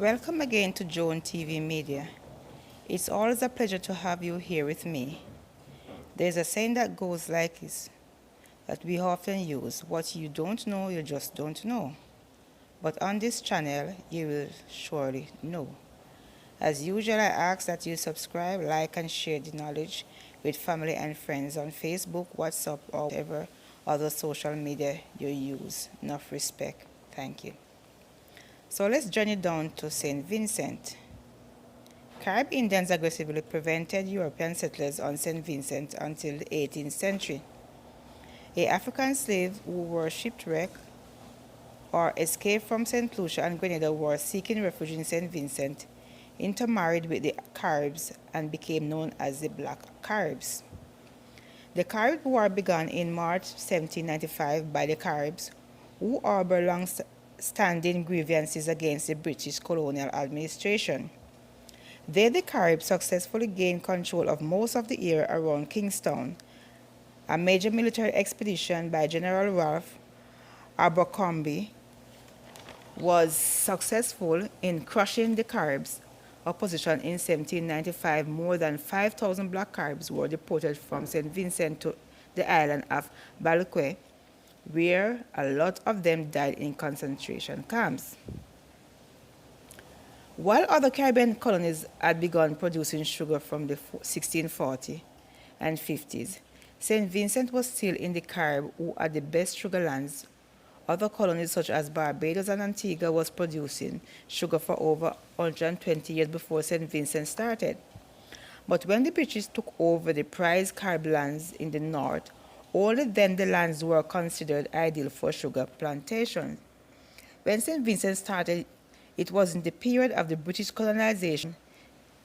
Welcome again to Joan TV Media. It's always a pleasure to have you here with me. There's a saying that goes like this, that we often use: what you don't know, you just don't know. But on this channel, you will surely know. As usual, I ask that you subscribe, like, and share the knowledge with family and friends on Facebook, WhatsApp, or whatever other social media you use. Enough respect. Thank you. So let's journey down to St. Vincent. Carib Indians aggressively prevented European settlers on St. Vincent until the 18th century. African slaves who were shipwrecked or escaped from St. Lucia and Grenada were seeking refuge in St. Vincent, intermarried with the Caribs and became known as the Black Caribs. The Carib War began in March 1795 by the Caribs, who harbored long-standing grievances against the British colonial administration. They, the Caribs, successfully gained control of most of the area around Kingstown. A major military expedition by General Ralph Abercrombie was successful in crushing the Caribs' opposition in 1795. More than 5,000 Black Caribs were deported from St. Vincent to the island of Baluque, where a lot of them died in concentration camps. While other Caribbean colonies had begun producing sugar from the 1640s and 50s, St. Vincent was still in the Caribbean, who had the best sugar lands. Other colonies such as Barbados and Antigua was producing sugar for over 120 years before St. Vincent started. But when the British took over the prized Caribbean lands in the north, only then the lands were considered ideal for sugar plantations. When St. Vincent started, it was in the period of the British colonization.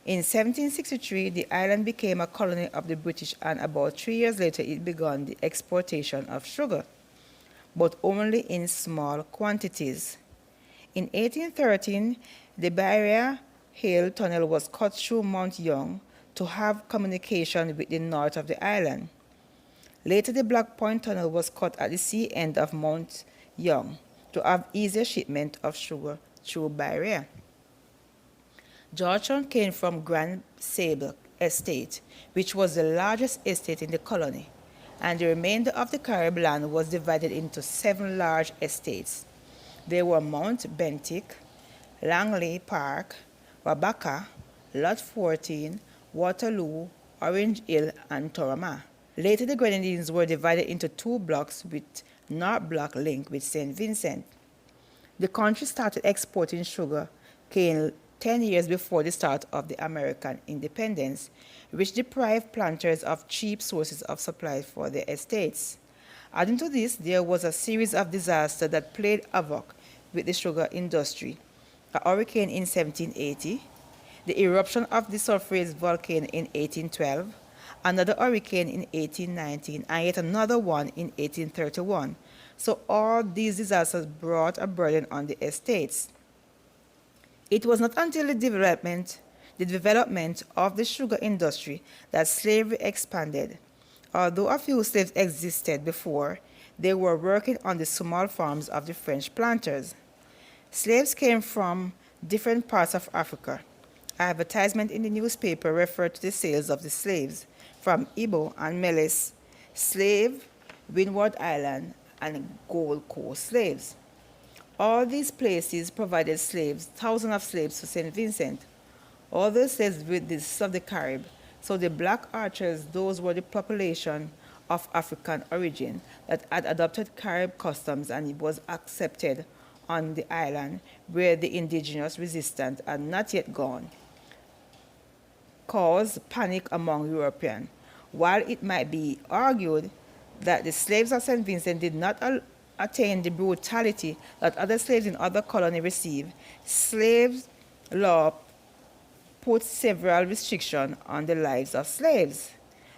In 1763, the island became a colony of the British, and about 3 years later it began the exportation of sugar, but only in small quantities. In 1813, the Barrier Hill Tunnel was cut through Mount Young to have communication with the north of the island. Later, the Black Point Tunnel was cut at the sea end of Mount Young to have easier shipment of sugar through Barrier. Georgetown came from Grand Sable Estate, which was the largest estate in the colony, and the remainder of the Carib land was divided into 7 large estates. They were Mount Bentic, Langley Park, Wabaka, Lot 14, Waterloo, Orange Hill, and Torama. Later, the Grenadines were divided into 2 blocks with North Block linked with St. Vincent. The country started exporting sugar cane 10 years before the start of the American independence, which deprived planters of cheap sources of supply for their estates. Adding to this, there was a series of disasters that played havoc with the sugar industry: a hurricane in 1780, the eruption of the Sulphurous volcano in 1812, another hurricane in 1819, and yet another one in 1831. So all these disasters brought a burden on the estates. It was not until the development of the sugar industry that slavery expanded. Although a few slaves existed before, they were working on the small farms of the French planters. Slaves came from different parts of Africa. Advertisement in the newspaper referred to the sales of the slaves from Ibo and Meles slave, Windward Island, and Gold Coast slaves. All these places provided slaves, thousands of slaves to St. Vincent. All the slaves with this of the Carib, so the black archers, those were the population of African origin that had adopted Carib customs, and it was accepted on the island where the indigenous resistance had not yet gone, caused panic among Europeans. While it might be argued that the slaves of St. Vincent did not attain the brutality that other slaves in other colonies received, slaves law put several restrictions on the lives of slaves.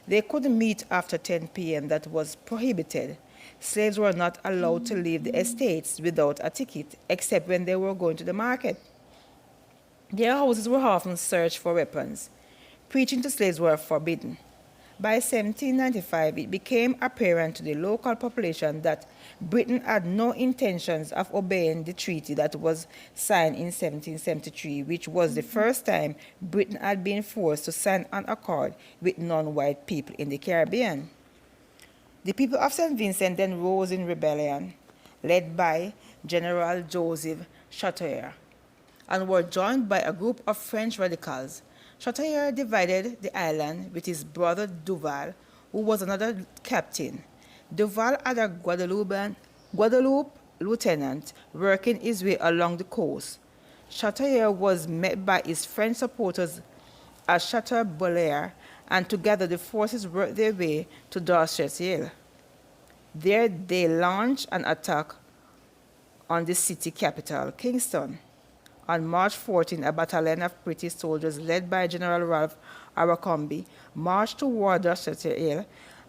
They couldn't meet after 10 p.m. That was prohibited. Slaves were not allowed to leave the estates without a ticket, except when they were going to the market. Their houses were often searched for weapons. Preaching to slaves were forbidden. By 1795, it became apparent to the local population that Britain had no intentions of obeying the treaty that was signed in 1773, which was the first time Britain had been forced to sign an accord with non-white people in the Caribbean. The people of St. Vincent then rose in rebellion, led by General Joseph Chateaubriand, and were joined by a group of French radicals. Chateaubriand divided the island with his brother Duval, who was another captain. Duval had a Guadeloupe lieutenant working his way along the coast. Chateaubriand was met by his French supporters at Chateaubriand, and together the forces worked their way to Dorset's Hill. There they launched an attack on the city capital, Kingston. On March 14, a battalion of British soldiers led by General Ralph Abercrombie marched toward Dorset's Hill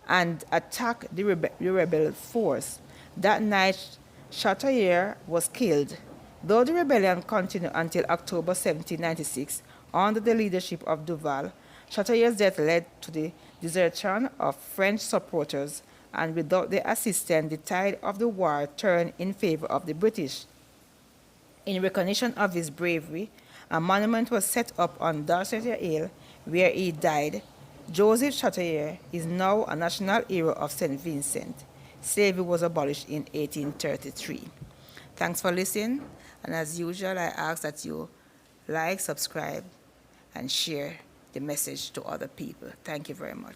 and attacked the rebel force. That night, Chateaubriand was killed. Though the rebellion continued until October 1796, under the leadership of Duval, Chateaubriand's death led to the desertion of French supporters, and without their assistance, the tide of the war turned in favor of the British. In recognition of his bravery, a monument was set up on Dorset's Hill where he died. Joseph Chateaubriand is now a national hero of St. Vincent. Slavery was abolished in 1833. Thanks for listening, and as usual, I ask that you like, subscribe, and share the message to other people. Thank you very much.